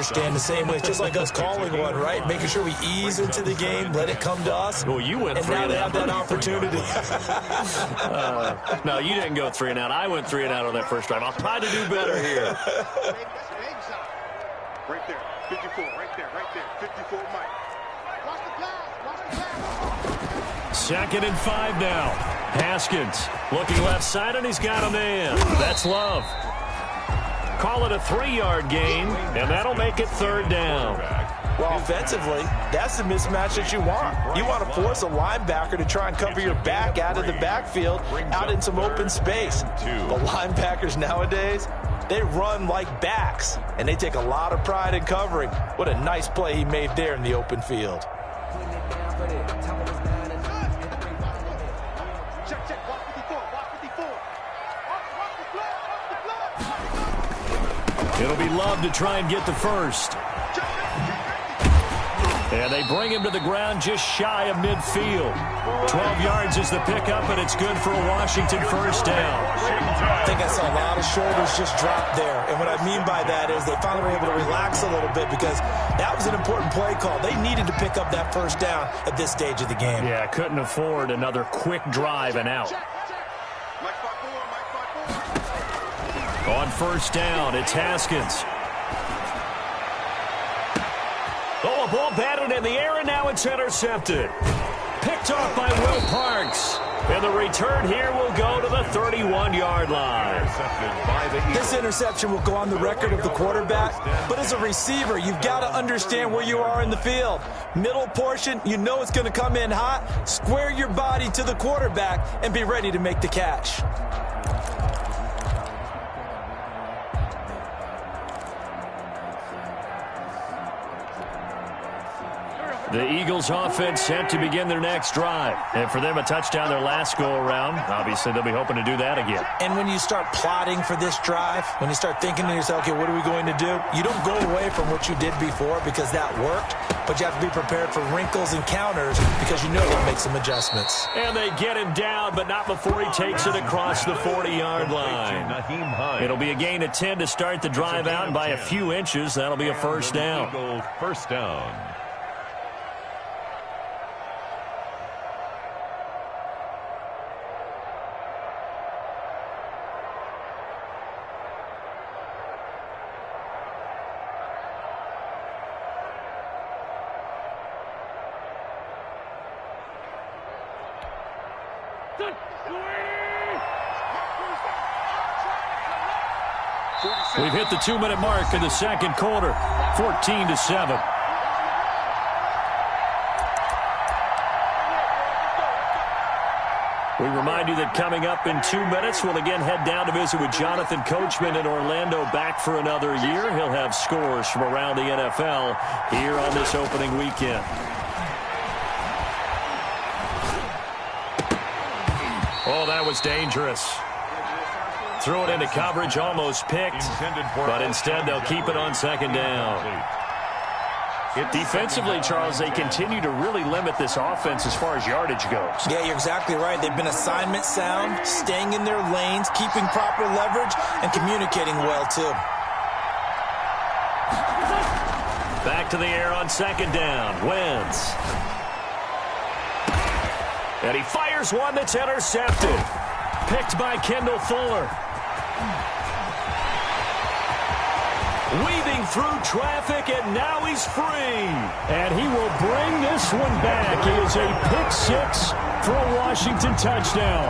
understand the same way. It's just like us calling one, right? Making sure we ease into the game, let it come to us. Well, you went and 3 now and they out. have that opportunity. No, you didn't go 3 and out. I went 3 and out on that first drive. I'll try to do better here. Right there, 54, right there, 54, Mike. Watch the pass. 2nd and 5 now. Haskins looking left side, and he's got a man. That's Love. Call it a 3-yard gain, and that'll make it 3rd down. Well, offensively, that's the mismatch that you want. You want to force a linebacker to try and cover your back out of the backfield, out in some open space. The linebackers nowadays, they run like backs, and they take a lot of pride in covering. What a nice play he made there in the open field. It'll be Love to try and get the first. And they bring him to the ground just shy of midfield. 12 yards is the pickup, and it's good for a Washington first down. I think I saw a lot of shoulders just drop there. And what I mean by that is they finally were able to relax a little bit because that was an important play call. They needed to pick up that first down at this stage of the game. Yeah, couldn't afford another quick drive and out. On first down, it's Haskins. Oh, a ball batted in the air, and now it's intercepted. Picked off by Will Parks. And the return here will go to the 31-yard line. This interception will go on the record of the quarterback, but as a receiver, you've got to understand where you are in the field. Middle portion, you know it's going to come in hot. Square your body to the quarterback and be ready to make the catch. The Eagles offense set to begin their next drive. And for them, a touchdown their last go-around. Obviously, they'll be hoping to do that again. And when you start plotting for this drive, when you start thinking to yourself, okay, what are we going to do? You don't go away from what you did before because that worked, but you have to be prepared for wrinkles and counters because you know they'll make some adjustments. And they get him down, but not before he takes it across the 40-yard line. It'll be a gain of 10 to start the drive out, and by a few inches, that'll be a first down. First down. We've hit the 2-minute mark in the second quarter, 14-7. We remind you that coming up in 2 minutes, we'll again head down to visit with Jonathan Coachman in Orlando, back for another year. He'll have scores from around the NFL here on this opening weekend. Oh, that was dangerous. Threw it into coverage, almost picked, but instead they'll keep it on second down. Defensively, Charles, they continue to really limit this offense as far as yardage goes. Yeah, you're exactly right. They've been assignment sound, staying in their lanes, keeping proper leverage, and communicating well, too. Back to the air on second down. Wentz. And he fires one that's intercepted. Picked by Kendall Fuller. Weaving through traffic, and now he's free. And he will bring this one back. It is a pick-6 for a Washington touchdown.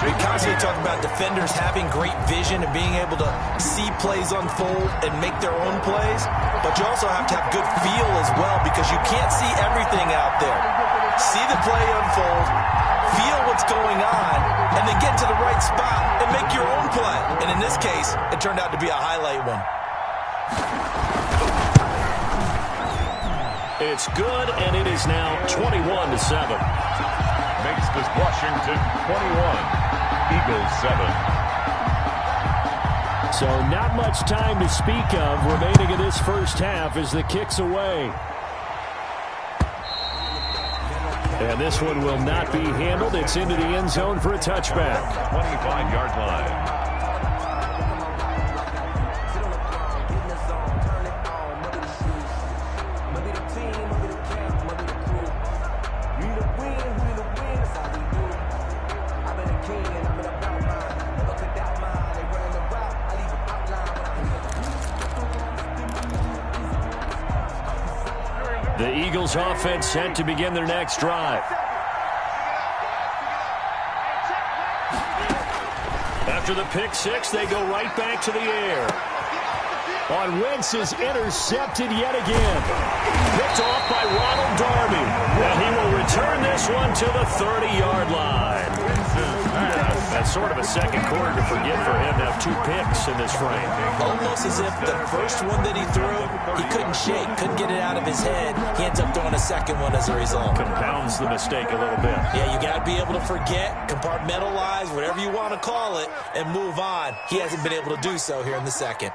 We constantly talk about defenders having great vision and being able to see plays unfold and make their own plays. But you also have to have good feel as well because you can't see everything out there. See the play unfold, feel what's going on, and then get to the right spot and make your own play. And in this case, it turned out to be a highlight one. It's good, and it is now 21-7. Makes this Washington 21, Eagles 7. So not much time to speak of remaining in this first half as the kick's away. And this one will not be handled. It's into the end zone for a touchback. 25-yard line. The Eagles offense set to begin their next drive. After the pick six, they go right back to the air. On Wentz is intercepted yet again. Picked off by Ronald Darby. And he will return this one to the 30-yard line. That's sort of a second quarter to forget for him to have 2 picks in this frame. Almost as if the first one that he threw, he couldn't shake, couldn't get it out of his head. He ends up throwing a second one as a result. Compounds the mistake a little bit. Yeah, you got to be able to forget, compartmentalize, whatever you want to call it, and move on. He hasn't been able to do so here in the second.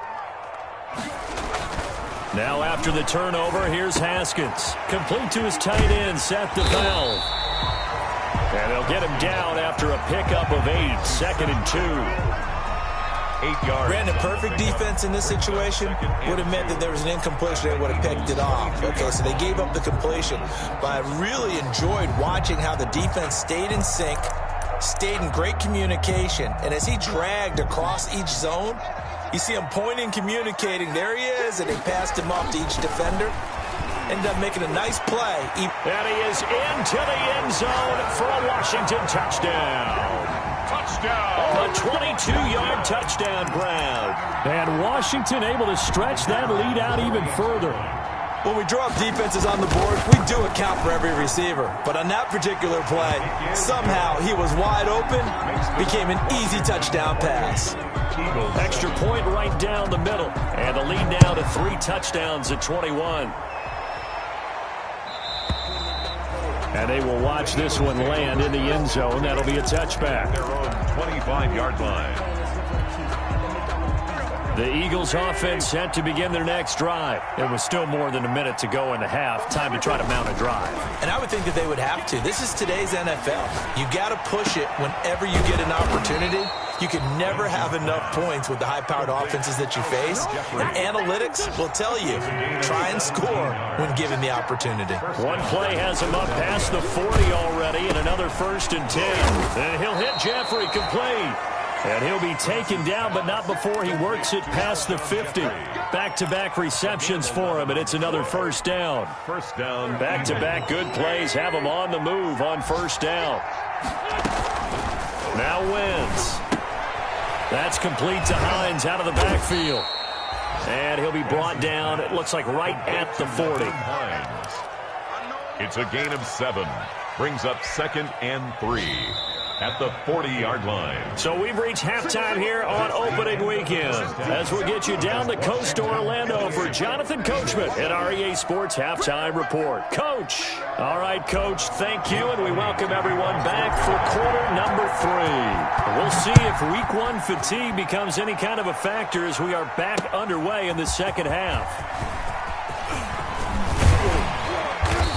Now after the turnover, here's Haskins. Complete to his tight end, Seth DeValve. And they'll get him down after a pickup of 8, 2nd and 2. 8 yards. Granted, perfect defense in this situation would have meant that there was an incompletion. They would have picked it off. Okay, so they gave up the completion. But I really enjoyed watching how the defense stayed in sync, stayed in great communication. And as he dragged across each zone, you see him pointing, communicating. There he is, and they passed him off to each defender. Ended up making a nice play. And he is into the end zone for a Washington touchdown. Touchdown. A 22-yard touchdown grab. And Washington able to stretch that lead out even further. When we draw up defenses on the board, we do account for every receiver. But on that particular play, somehow he was wide open, became an easy touchdown pass. Extra point right down the middle. And the lead now to 3 touchdowns at 21. And they will watch this one land in the end zone. That'll be a touchback. Their own 25-yard line. The Eagles offense set to begin their next drive. There was still more than a minute to go in the half. Time to try to mount a drive. And I would think that they would have to. This is today's NFL. You got to push it whenever you get an opportunity. You can never have enough points with the high-powered offenses that you face. And analytics will tell you, try and score when given the opportunity. One play has him up past the 40 already, and another 1st and 10. And he'll hit Jeffrey complete. And he'll be taken down, but not before he works it past the 50. Back-to-back receptions for him, and it's another 1st down. First down. Back-to-back good plays have him on the move on 1st down. Now wins. That's complete to Hines out of the backfield. And he'll be brought down, it looks like right at the 40. Hines. It's a gain of 7. Brings up 2nd and 3. At the 40-yard line. So we've reached halftime here on opening weekend as we'll get you down the coast to Orlando for Jonathan Coachman at our EA Sports Halftime Report. Coach. All right, Coach, thank you, and we welcome everyone back for quarter number 3. We'll see if week 1 fatigue becomes any kind of a factor as we are back underway in the second half.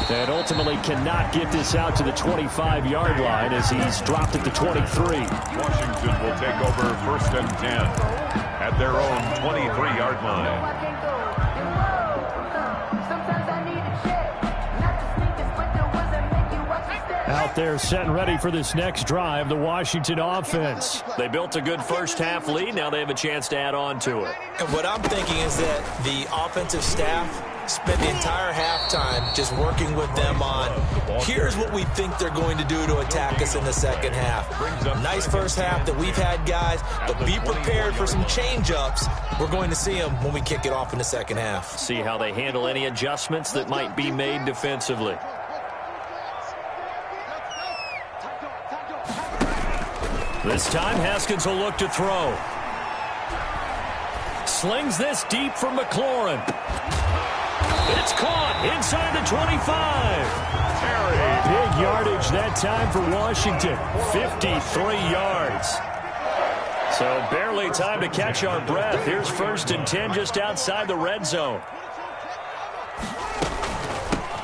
And ultimately cannot get this out to the 25-yard line as he's dropped at the 23. Washington will take over 1st and 10 at their own 23-yard line. Out there set and ready for this next drive, the Washington offense. They built a good first half lead. Now they have a chance to add on to it. And what I'm thinking is that the offensive staff spent the entire halftime just working with them on, here's what we think they're going to do to attack us in the second half. Nice first half that we've had, guys, but be prepared for some change-ups. We're going to see them when we kick it off in the second half. See how they handle any adjustments that might be made defensively. This time, Haskins will look to throw. Slings this deep from McLaurin. It's caught inside the 25. Big yardage that time for Washington. 53 yards. So barely time to catch our breath. Here's 1st and 10 just outside the red zone.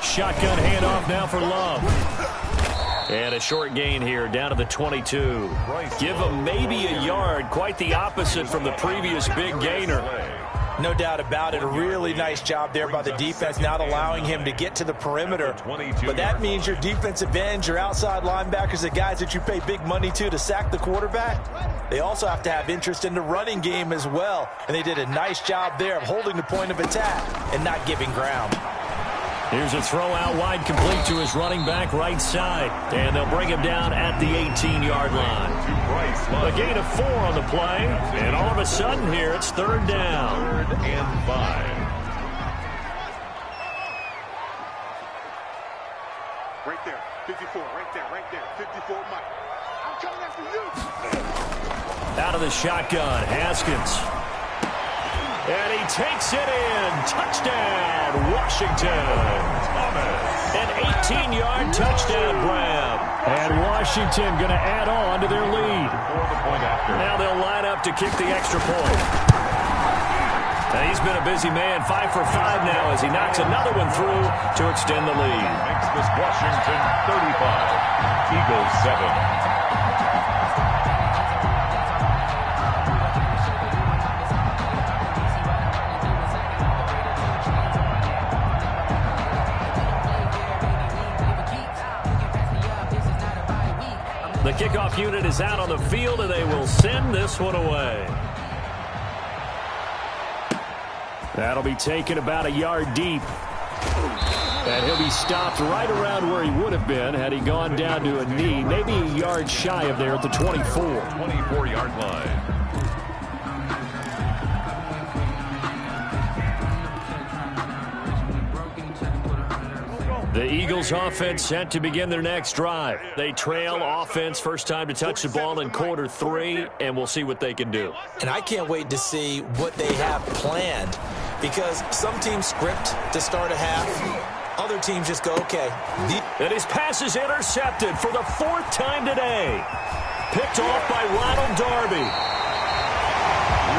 Shotgun handoff now for Love. And a short gain here down to the 22. Give him maybe a yard. Quite the opposite from the previous big gainer. No doubt about it. A really nice job there by the defense, not allowing him to get to the perimeter. But that means your defensive ends, your outside linebackers, the guys that you pay big money to sack the quarterback, they also have to have interest in the running game as well. And they did a nice job there of holding the point of attack and not giving ground. Here's a throw out wide, complete to his running back right side. And they'll bring him down at the 18-yard line. A gain of 4 on the play. And all of a sudden here, it's third down. 3rd and 5. Right there, 54, right there, 54, Mike. I'm coming after you. Out of the shotgun, Haskins. And he takes it in. Touchdown, Washington. An 18-yard touchdown grab. And Washington going to add on to their lead. Now they'll line up to kick the extra point. Now he's been a busy man, 5 for 5 now as he knocks another one through to extend the lead. Makes this Washington 35, Eagles 7. The kickoff unit is out on the field, and they will send this one away. That'll be taken about a yard deep. And he'll be stopped right around where he would have been had he gone down to a knee, maybe a yard shy of there at the 24. 24-yard line. The Eagles offense set to begin their next drive. They trail offense, first time to touch the ball in quarter 3, and we'll see what they can do. And I can't wait to see what they have planned, because some teams script to start a half. Other teams just go, okay. And his pass is intercepted for the 4th time today. Picked off by Ronald Darby.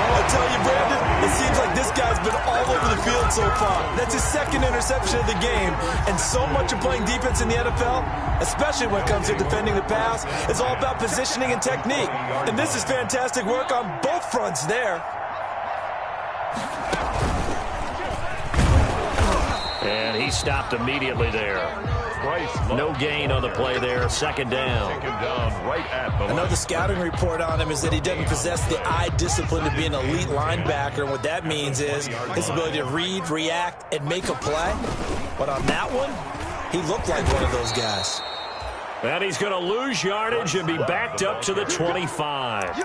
I tell you, Brandon, it seems like this guy's been all over the field so far. That's his 2nd interception of the game. And so much of playing defense in the NFL, especially when it comes to defending the pass, is all about positioning and technique. And this is fantastic work on both fronts there. And he stopped immediately there. No gain on the play there. 2nd down. I know the scouting report on him is that he doesn't possess the eye discipline to be an elite linebacker. And what that means is his ability to read, react, and make a play. But on that one, he looked like one of those guys. And he's going to lose yardage and be backed up to the 25.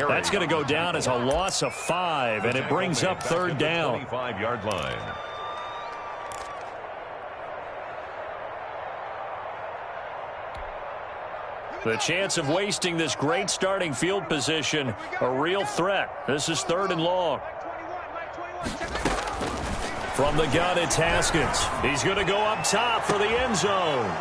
That's going to go down as a loss of 5, and it brings up 3rd down. 25-yard line. The chance of wasting this great starting field position, a real threat. This is 3rd and long. From the gun, it's Haskins. He's going to go up top for the end zone.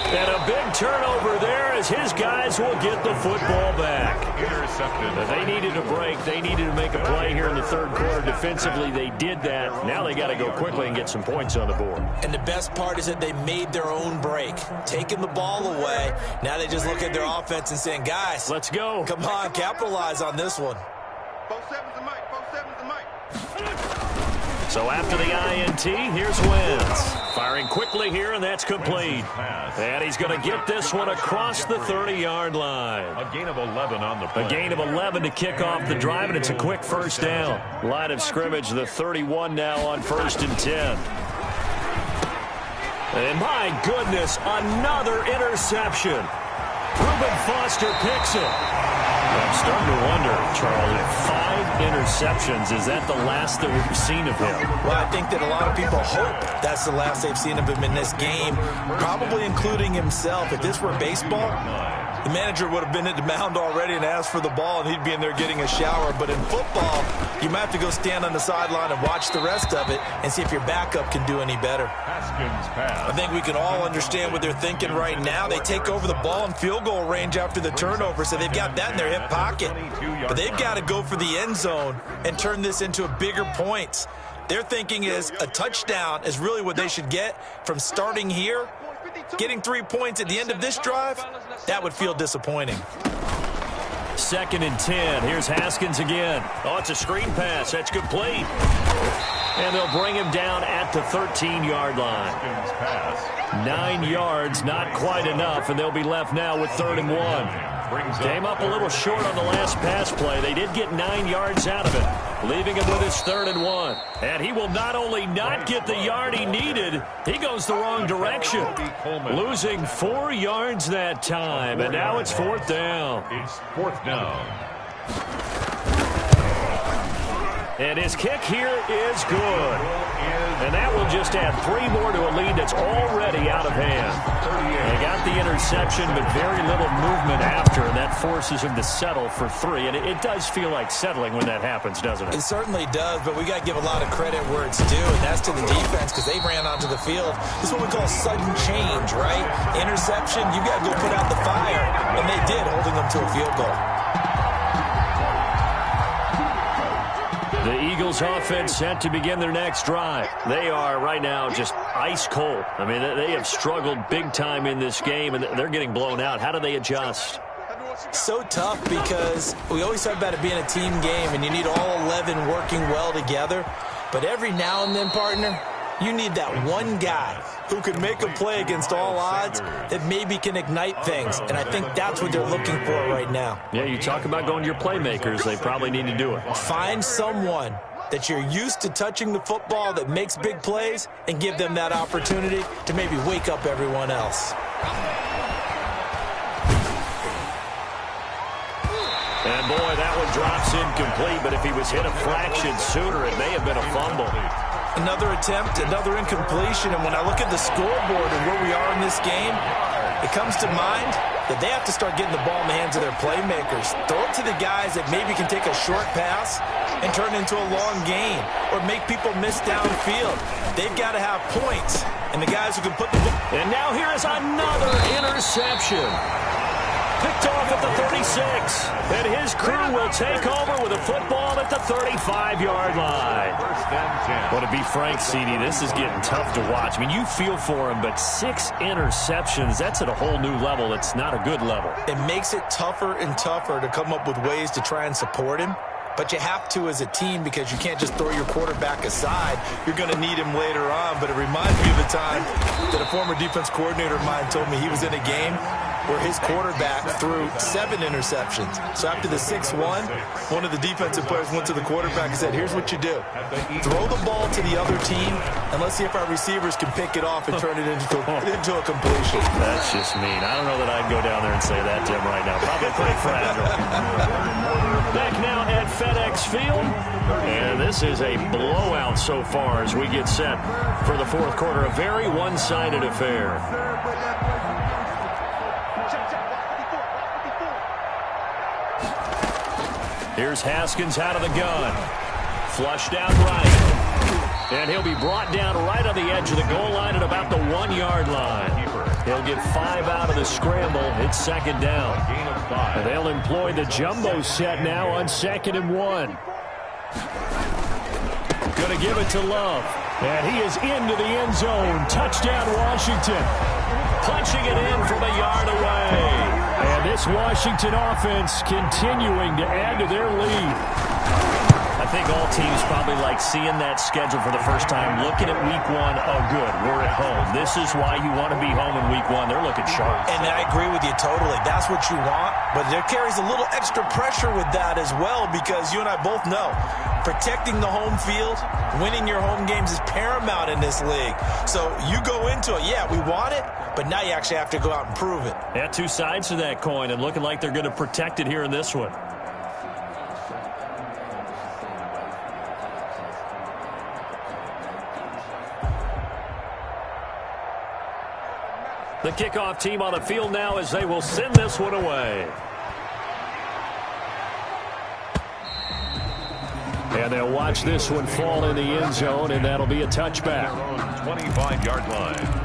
And a big turnover there as his guys will get the football back. Intercepted. They needed a break. They needed to make a play here in the 3rd quarter. Defensively, they did that. Now they got to go quickly and get some points on the board. And the best part is that they made their own break, taking the ball away. Now they just look at their offense and saying, guys, let's go. Come on, capitalize on this one. 4-7's a Mike, 4-7's a Mike. So after the INT, here's Wentz. Firing quickly here, and that's complete. And he's going to get this one across the 30-yard line. A gain of 11 on the play. A gain of 11 to kick off the drive, and it's a quick 1st down. Line of scrimmage, the 31 now on 1st and 10. And my goodness, another interception. Reuben Foster picks it. I'm starting to wonder, Charlie, 5 interceptions. Is that the last that we've seen of him? Well, I think that a lot of people hope that's the last they've seen of him in this game, probably including himself. If this were baseball, the manager would have been at the mound already and asked for the ball, and he'd be in there getting a shower. But in football, you might have to go stand on the sideline and watch the rest of it and see if your backup can do any better. Haskins pass. I think we can all understand what they're thinking right now. They take over the ball in field goal range after the turnover, so they've got that in their hip pocket. But they've got to go for the end zone and turn this into a bigger point. Their thinking is a touchdown is really what they should get from starting here. Getting 3 points at the end of this drive, that would feel disappointing. 2nd and 10. Here's Haskins again. Oh, it's a screen pass. That's complete. And they'll bring him down at the 13-yard line. 9 yards, not quite enough, and they'll be left now with 3rd and 1. Came up a little short on the last pass play. They did get 9 yards out of it. leaving him with his 3rd and 1. And he will not only not get the yard he needed, he goes the wrong direction, losing 4 yards that time. And now it's 4th down. It's 4th down. And his kick here is good. And that will just add 3 more to a lead that's already out of hand. They got the interception, but very little movement after, and that forces him to settle for 3. And it does feel like settling when that happens, doesn't it? It certainly does, but we got to give a lot of credit where it's due, and that's to the defense because they ran onto the field. This is what we call sudden change, right? Interception, you got to go put out the fire, and they did, holding them to a field goal. The Eagles offense set to begin their next drive. They are right now just ice cold. I mean, they have struggled big time in this game, and they're getting blown out. How do they adjust? So tough because we always talk about it being a team game, and you need all 11 working well together. But every now and then, partner, you need that one guy who can make a play against all odds that maybe can ignite things. And I think that's what they're looking for right now. Yeah, you talk about going to your playmakers. They probably need to do it. Find someone that you're used to touching the football that makes big plays and give them that opportunity to maybe wake up everyone else. And boy, that one drops incomplete, but if he was hit a fraction sooner, it may have been a fumble. Another attempt, another incompletion, and when I look at the scoreboard and where we are in this game, it comes to mind that they have to start getting the ball in the hands of their playmakers. Throw it to the guys that maybe can take a short pass and turn it into a long gain or make people miss downfield. They've got to have points, and the guys who can put the ball. And now here is another interception. Picked off at the 36, and his crew will take over with a football at the 35-yard line. Well, to be frank, CD, this is getting tough to watch. I mean, you feel for him, but 6 interceptions, that's at a whole new level. It's not a good level. It makes it tougher and tougher to come up with ways to try and support him. But you have to as a team because you can't just throw your quarterback aside. You're going to need him later on. But it reminds me of the time that a former defense coordinator of mine told me he was in a game where his quarterback threw 7 interceptions. So after the 6-1, one of the defensive players went to the quarterback and said, here's what you do. Throw the ball to the other team, and let's see if our receivers can pick it off and turn it into a completion. That's just mean. I don't know that I'd go down there and say that to him right now. Probably pretty fragile. Back now at FedEx Field, and this is a blowout so far as we get set for the 4th quarter. A very one-sided affair. Here's Haskins out of the gun. Flushed out right. And he'll be brought down right on the edge of the goal line at about the 1-yard line. He'll get 5 out of the scramble. It's 2nd down. And they'll employ the jumbo set now on 2nd and 1. Going to give it to Love. And he is into the end zone. Touchdown, Washington. Punching it in from a yard away. And this Washington offense continuing to add to their lead. I think all teams probably like seeing that schedule for the first time, looking at week 1, oh good, we're at home. This is why you want to be home in week 1. They're looking sharp. And I agree with you totally. That's what you want, but there carries a little extra pressure with that as well because you and I both know protecting the home field, winning your home games is paramount in this league. So you go into it, yeah, we want it, but now you actually have to go out and prove it. Yeah, 2 sides to that coin and looking like they're going to protect it here in this one. The kickoff team on the field now as they will send this one away. And they'll watch this one fall in the end zone, and that'll be a touchback. 25-yard line.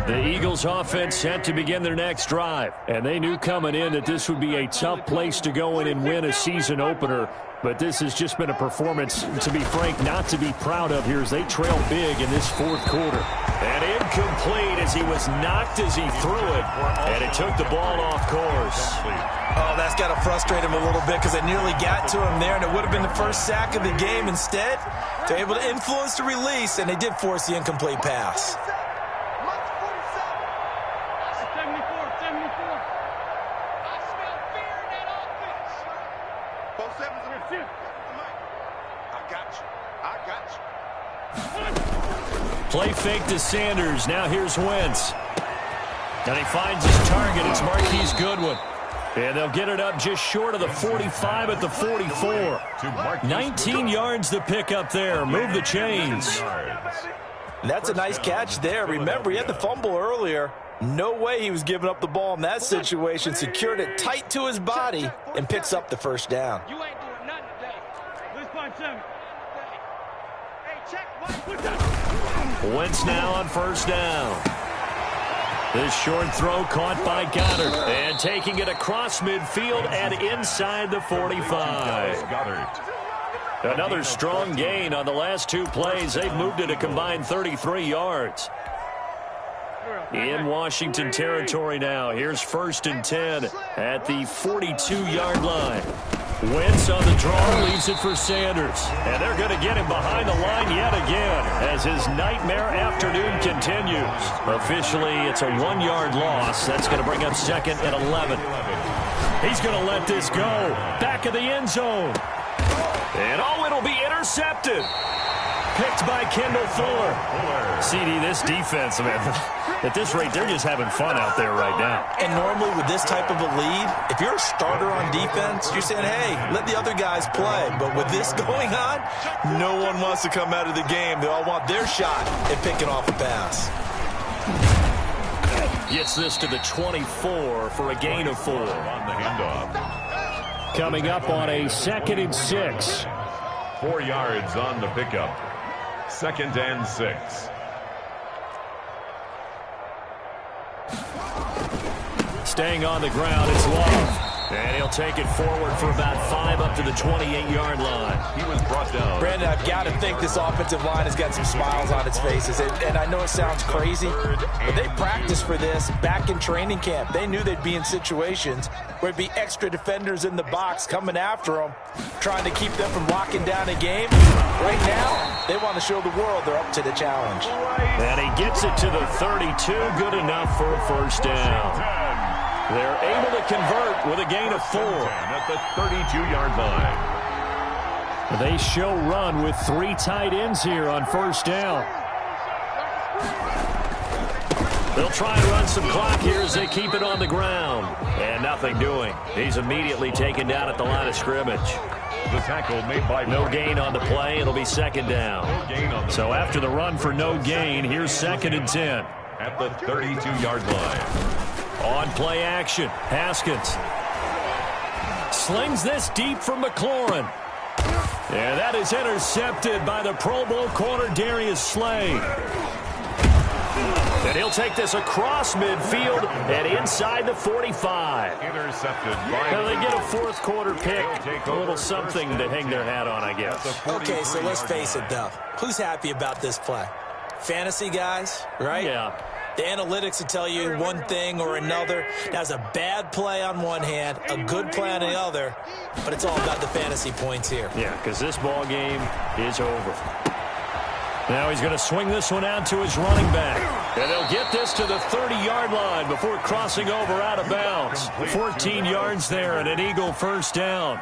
The Eagles offense set to begin their next drive. And they knew coming in that this would be a tough place to go in and win a season opener. But this has just been a performance, to be frank, not to be proud of here as they trail big in this 4th quarter. And incomplete as he was knocked as he threw it. And it took the ball off course. Oh, that's got to frustrate him a little bit because it nearly got to him there, and it would have been the first sack of the game. Instead, They're able to influence the release, and they did force the incomplete pass. 74. I smell fear in that offense. 4-7's in I got you. Play fake to Sanders. Now here's Wentz. And he finds his target. It's Marquise Goodwin. And they'll get it up just short of the 45 at the 44. 19 yards to pick up there. Move the chains. That's a nice catch there. Remember, he had the fumble earlier. No way he was giving up the ball in that situation. Secured it tight to his body and picks up the first down. You ain't doing nothing today. Let's punch him. Hey, check. Wentz now on first down. This short throw caught by Goddard. And taking it across midfield and inside the 45. Another strong gain on the last two plays. They've moved it a combined 33 yards. In Washington territory now. Here's 1st and 10 at the 42-yard line. Wentz on the draw, leaves it for Sanders. And they're going to get him behind the line yet again as his nightmare afternoon continues. Officially, it's a 1-yard loss. That's going to bring up 2nd and 11. He's going to let this go. Back of the end zone. And it'll be intercepted. Picked by Kendall Fuller. CD, this defense, man, at this rate, they're just having fun out there right now. And normally with this type of a lead, if you're a starter on defense, you're saying, hey, let the other guys play. But with this going on, no one wants to come out of the game. They all want their shot at picking off a pass. Gets this to the 24 for a gain of 4. On the handoff. Coming up on a 2nd and 6. 4 yards on the pickup. 2nd and 6. Staying on the ground, it's Love. And he'll take it forward for about 5 up to the 28-yard line. He was brought down. Brandon, I've got to think this offensive line has got some smiles on its faces. And I know it sounds crazy, but they practiced for this back in training camp. They knew they'd be in situations where it'd be extra defenders in the box coming after them, trying to keep them from locking down a game. Right now, they want to show the world they're up to the challenge. And he gets it to the 32, good enough for a first down. They're able to convert with a gain of 4. At the 32-yard line. They show run with 3 tight ends here on first down. They'll try and run some clock here as they keep it on the ground. And nothing doing. He's immediately taken down at the line of scrimmage. The tackle made by no gain on the play. It'll be 2nd down. So after the run for no gain, here's 2nd and 10. At the 32-yard line. On play action, Haskins slings this deep from McLaurin. And that is intercepted by the Pro Bowl corner Darius Slay. And he'll take this across midfield and inside the 45. Intercepted. Now they get a 4th quarter pick. A little something to hang their hat on, I guess. Okay, so let's face it, though. Who's happy about this play? Fantasy guys, right? Yeah. The analytics will tell you one thing or another. That's a bad play on one hand, a good play on the other, but it's all about the fantasy points here. Yeah, because this ball game is over. Now he's going to swing this one out to his running back. And they'll get this to the 30-yard line before crossing over out of bounds. 14 yards there and an Eagle first down.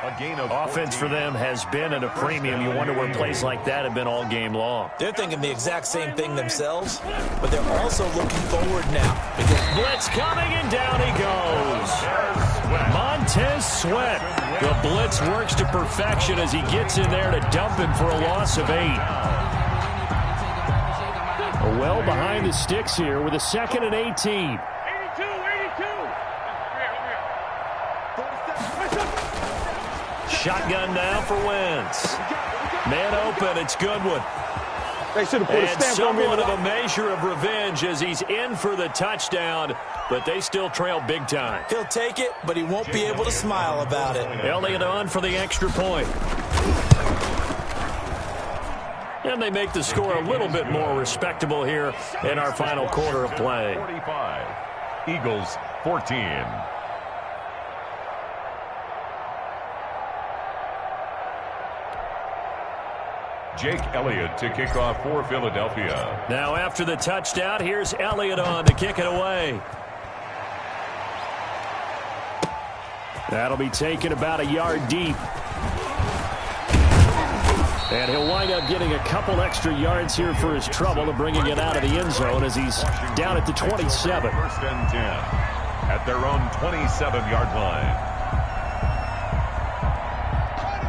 Offense for them has been at a premium. You wonder where plays like that have been all game long. They're thinking the exact same thing themselves, but they're also looking forward now. Because blitz coming and down he goes. Montez Sweat. The blitz works to perfection as he gets in there to dump him for a loss of 8. Well behind the sticks here with a 2nd and 18. 82. Shotgun now for Wentz. Man open, it's Goodwin. They should have put a And stamp on me. somewhat of a measure of revenge as he's in for the touchdown, but they still trail big time. He'll take it, but he won't be able to smile about it. Elliott on for the extra point. And they make the score a little bit more respectable here in our final quarter of play. 45. Eagles 14. Jake Elliott to kick off for Philadelphia. Now after the touchdown, here's Elliott on to kick it away. That'll be taken about a yard deep. And he'll wind up getting a couple extra yards here for his trouble of bringing it out of the end zone as he's down at the 27. First and 10 at their own 27-yard line.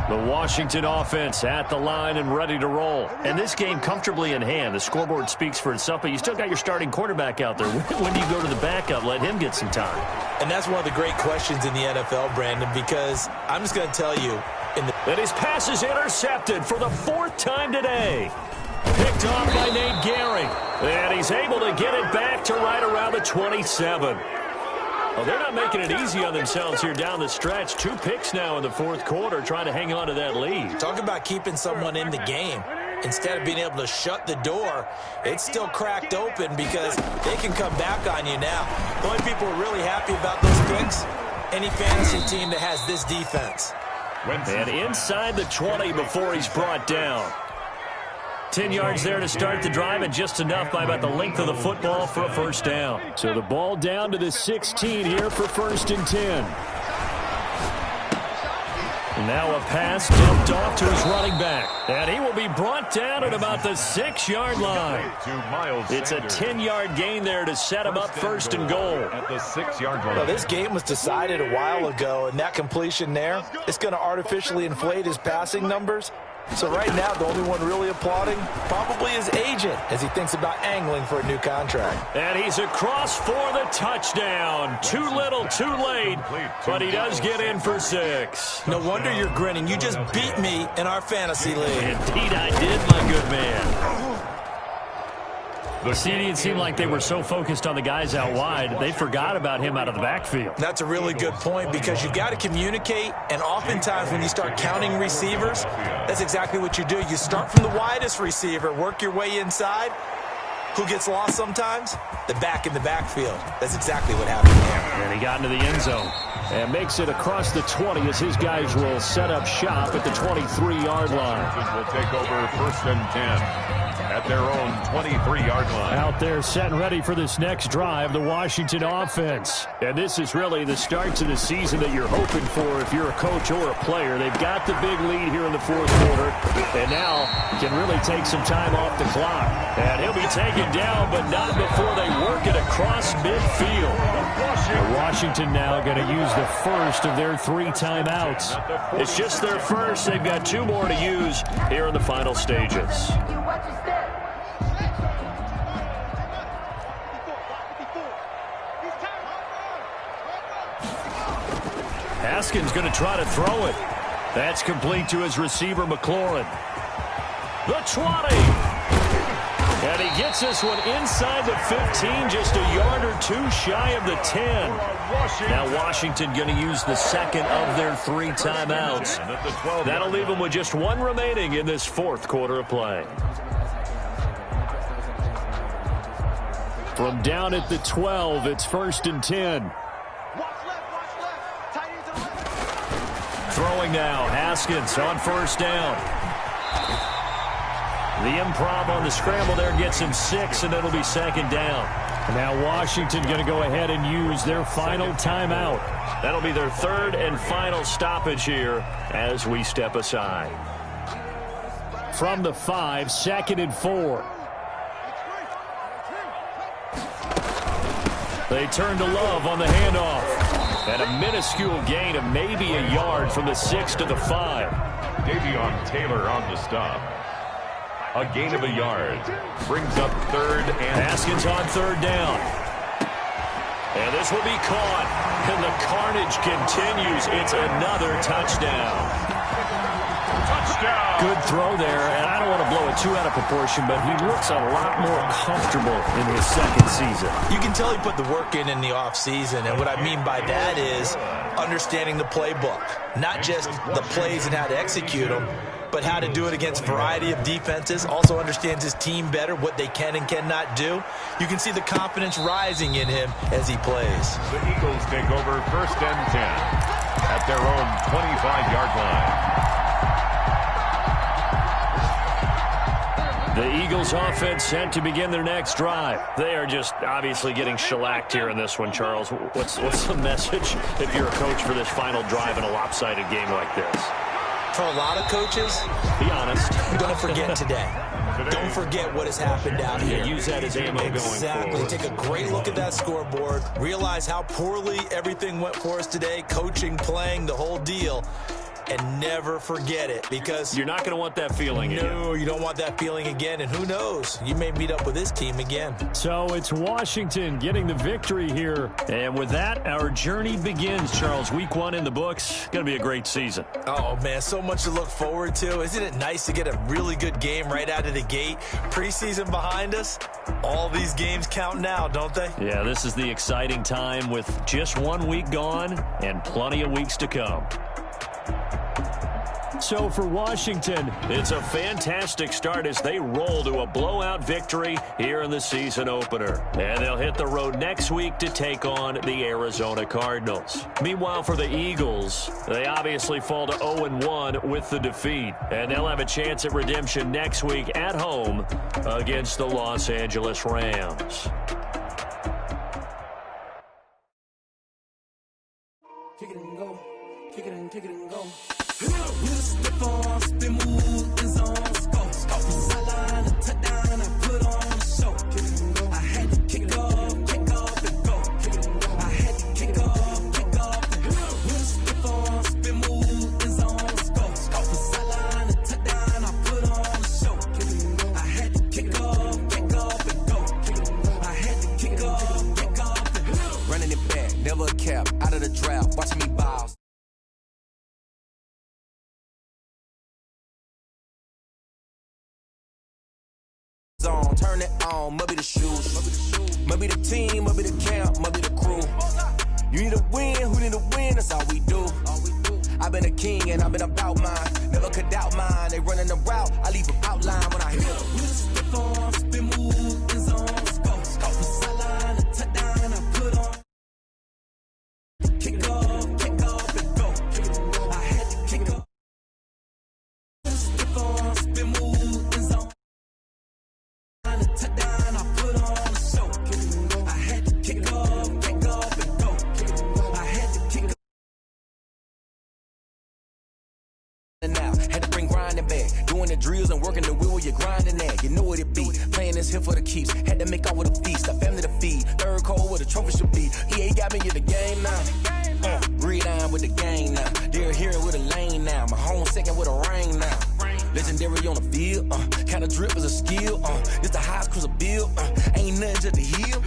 The Washington offense at the line and ready to roll. And this game comfortably in hand. The scoreboard speaks for itself, but you still got your starting quarterback out there. When do you go to the backup? Let him get some time. And that's one of the great questions in the NFL, Brandon, because I'm just going to tell you. And his pass is intercepted for the 4th time today. Picked off by Nate Gehring. And he's able to get it back to right around the 27. Well, they're not making it easy on themselves here down the stretch. 2 picks now in the 4th quarter trying to hang on to that lead. Talk about keeping someone in the game. Instead of being able to shut the door, it's still cracked open because they can come back on you now. The only people who are really happy about those picks, any fantasy team that has this defense. And inside the 20 before he's brought down. 10 yards there to start the drive, and just enough by about the length of the football for a first down. So the ball down to the 16 here for 1st and 10. Now a pass dumped off to his running back. And he will be brought down at about the 6-yard line. It's a 10-yard gain there to set him up 1st and goal. At the 6-yard line. Well, this game was decided a while ago, and that completion there, it's going to artificially inflate his passing numbers. So right now, the only one really applauding probably his agent as he thinks about angling for a new contract. And he's across for the touchdown. Too little, too late, but he does get in for 6. No wonder you're grinning. You just beat me in our fantasy league. Indeed I did, my good man. See, it seemed like they were so focused on the guys out wide, they forgot about him out of the backfield. That's a really good point because you've got to communicate, and oftentimes when you start counting receivers, that's exactly what you do. You start from the widest receiver, work your way inside. Who gets lost sometimes? The back in the backfield. That's exactly what happened here. And he got into the end zone and makes it across the 20 as his guys will set up shop at the 23-yard line. Will take over 1st and 10. At their own 23-yard line. Out there set and ready for this next drive, the Washington offense. And this is really the start to the season that you're hoping for if you're a coach or a player. They've got the big lead here in the 4th quarter, and now can really take some time off the clock. And he'll be taken down, but not before they work it across midfield. Washington now going to use the first of their 3 timeouts. It's just their first. They've got 2 more to use here in the final stages. Haskins going to try to throw it. That's complete to his receiver, McLaurin. The 20. And he gets this one inside the 15, just a yard or 2 shy of the 10. Now Washington going to use the second of their 3 timeouts. That'll leave them with just 1 remaining in this 4th quarter of play. From down at the 12, it's 1st and 10. Throwing now, Haskins on 1st down. The improv on the scramble there gets him 6, and it'll be 2nd down. Now Washington going to go ahead and use their final timeout. That'll be their 3rd and final stoppage here as we step aside. From the 5, 2nd and 4. They turn to Love on the handoff. And a minuscule gain of maybe a yard from the 6 to the 5. Davion Taylor on the stop. A gain of a yard. Brings up 3rd and... Haskins on 3rd down. And this will be caught. And the carnage continues. It's another touchdown. Touchdown! Good throw there, and I don't want to blow it too out of proportion, but he looks a lot more comfortable in his 2nd season. You can tell he put the work in the offseason, and what I mean by that is understanding the playbook. Not just the plays and how to execute them, but how to do it against a variety of defenses. Also understands his team better, what they can and cannot do. You can see the confidence rising in him as he plays. The Eagles take over 1st and 10 at their own 25-yard line. The Eagles offense set to begin their next drive. They are just obviously getting shellacked here in this one, Charles. What's the message if you're a coach for this final drive in a lopsided game like this? For a lot of coaches, be honest. Don't forget today. Don't forget what has happened out here. Use that as ammo going forward. Exactly. Take a great look at that scoreboard. Realize how poorly everything went for us today. Coaching, playing, the whole deal. And never forget it, because you're not going to want that feeling again. No, you don't want that feeling again. And who knows? You may meet up with this team again. So it's Washington getting the victory here. And with that, our journey begins, Charles. Week 1 in the books. Going to be a great season. Oh, man, so much to look forward to. Isn't it nice to get a really good game right out of the gate? Preseason behind us. All these games count now, don't they? Yeah, this is the exciting time with just 1 week gone and plenty of weeks to come. So for Washington, it's a fantastic start as they roll to a blowout victory here in the season opener. And they'll hit the road next week to take on the Arizona Cardinals. Meanwhile, for the Eagles, they obviously fall to 0-1 with the defeat. And they'll have a chance at redemption next week at home against the Los Angeles Rams. Kick it and go. Kick it and kick it and go. With a stiff on, spin move, in zone, scope. Sideline, a touchdown, I put on the show. I had to kick off and go. I had to kick off and go. With a stiff on, spin move, in zone, scope. Sideline, a touchdown, I put on the show. I had to kick off and go. I had to kick off and go. Running it back, never a cap, out of the draft, watching me ball. On, turn it on, maybe the shoes, maybe the team, maybe the camp, maybe the crew. You need a win, who need a win, that's all we do. I've been a king and I've been about mine, never could doubt mine. They running the route, I leave them outline when I hit it. Stiff on, spin move, in zone, scope. Sideline, a touchdown, I put on. Kick off and go. I had to kick off. Stiff on, spin move, in zone. Touchdown, I put on the show. I had to kick off and go. I had to kick off and out. Had to bring grinding back. Doing the drills and working the wheel where you're grinding at. You know what it be. Playing this here for the keeps. Had to make out with a feast. A family to feed. Third cold where the trophy should be. EA got me in the game now. Read on with the game now. They're here with a lane now. My home second with a ring now. Legendary on the field, kind of drip is a skill, it's the highest cruiser bill, ain't nothing just to heal,